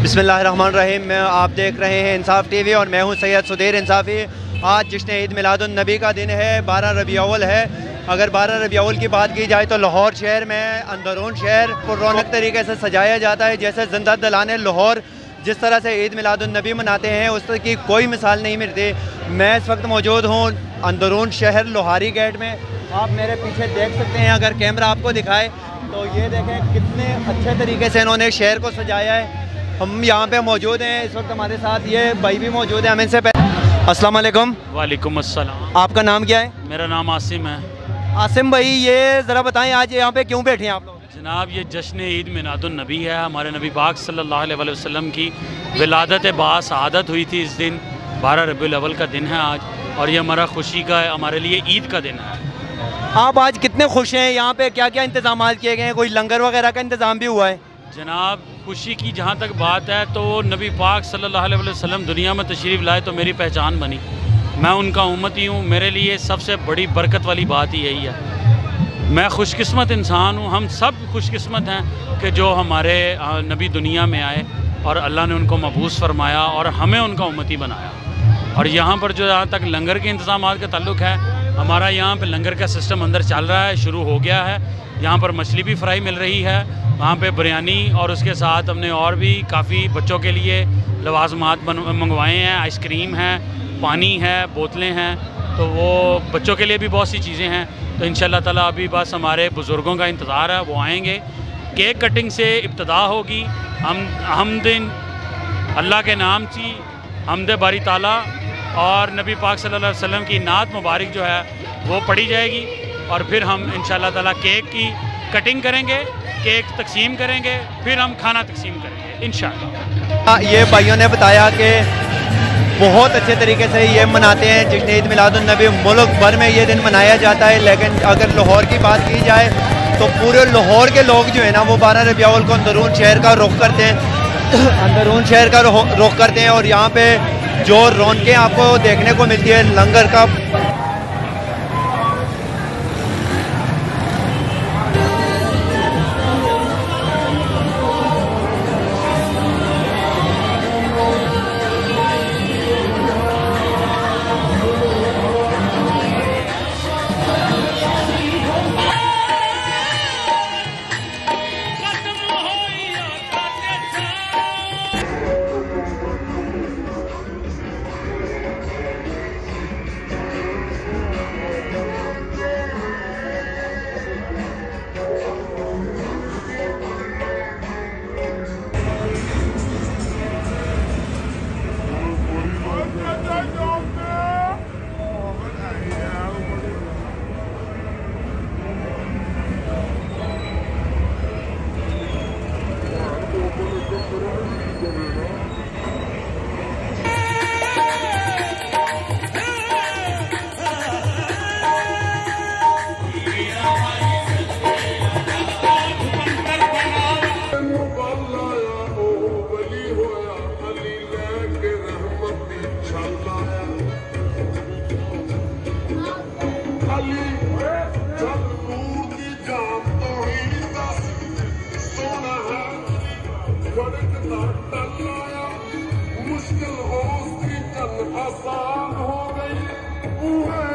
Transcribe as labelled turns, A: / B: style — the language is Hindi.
A: बिस्मिल्लाहिर्रहमानिर्रहीम। मैं आप देख रहे हैं इंसाफ टीवी और मैं हूं सैयद सुधीर इंसाफ़ी। आज जश्न ईद मिलादुन नबी का दिन है, 12 रबीउल अव्वल है। अगर 12 रबीउल अव्वल की बात की जाए तो लाहौर शहर में अंदरून शहर को रौनक तरीके से सजाया जाता है। जैसे जिंदा दलाने लाहौर जिस तरह से ईद मिलादुन नबी मनाते हैं उस तरह की कोई मिसाल नहीं मिलती। मैं इस वक्त मौजूद हूँ अंदरून शहर लोहारी गेट में। आप मेरे पीछे देख सकते हैं, अगर कैमरा आपको दिखाए तो ये देखें कितने अच्छे तरीके से इन्होंने शहर को सजाया है। हम यहाँ पे मौजूद हैं, इस वक्त हमारे साथ ये भाई भी मौजूद है। हम इनसे अस्सलाम वालेकुम।
B: वालेकुम अस्सलाम।
A: आपका नाम क्या है?
B: मेरा नाम आसिम है।
A: आसिम भाई, ये ज़रा बताएं आज यहाँ पे क्यों बैठे हैं आप लोग?
B: जनाब, ये जश्न ईद मिलादुन नबी है। हमारे नबी पाक सल्लल्लाहु अलैहि वसल्लम की विलादत बासआदत हुई थी इस दिन। 12 रबीउल अव्वल का दिन है आज, और ये हमारा खुशी का, हमारे लिए ईद का दिन है।
A: आप आज कितने खुश हैं? यहाँ पे क्या क्या इंतजाम किए गए हैं? कोई लंगर वगैरह का इंतज़ाम भी हुआ है?
B: जनाब, खुशी की जहाँ तक बात है तो नबी पाक सल्लल्लाहु अलैहि वसल्लम दुनिया में तशरीफ़ लाए तो मेरी पहचान बनी। मैं उनका उम्मती हूँ। मेरे लिए सबसे बड़ी बरकत वाली बात ही यही है। मैं खुशकिस्मत इंसान हूँ। हम सब खुशकिस्मत हैं कि जो हमारे नबी दुनिया में आए और अल्लाह ने उनको मबूस फरमाया और हमें उनका उम्मती बनाया। और यहाँ पर जो जहाँ तक लंगर के इंतज़ाम का ताल्लुक़ है, हमारा यहाँ पर लंगर का सिस्टम अंदर चल रहा है, शुरू हो गया है। यहाँ पर मछली भी फ्राई मिल रही है, वहाँ पे बिरयानी, और उसके साथ हमने और भी काफ़ी बच्चों के लिए लवाजमात मंगवाए हैं। आइसक्रीम है, पानी है, बोतलें हैं, तो वो बच्चों के लिए भी बहुत सी चीज़ें हैं। तो इंशाअल्लाह ताला अभी बस हमारे बुज़ुर्गों का इंतज़ार है, वो आएंगे। केक कटिंग से इब्तदा होगी। हम दिन अल्लाह के नाम की हमद बारी ताला और नबी पाक सल्लल्लाहु अलैहि वसल्लम की नात मुबारक जो है वो पढ़ी जाएगी, और फिर हम इंशाअल्लाह ताला केक की कटिंग करेंगे, केक तकसीम करेंगे, फिर हम खाना तकसीम करेंगे इंशाअल्लाह।
A: ये भाइयों ने बताया कि बहुत अच्छे तरीके से ये मनाते हैं जश्न ईद मिलादुन नबी। मुल्क भर में ये दिन मनाया जाता है, लेकिन अगर लाहौर की बात की जाए तो पूरे लाहौर के लोग जो है ना वो 12 रबीउल अव्वल को अंदरून शहर का रुख करते हैं, अंदरून शहर का रुख करते हैं। और यहाँ पे जो रौनकें आपको देखने को मिलती है लंगर का,
C: मुश्किल हो उसकी जंग आसान हो गई।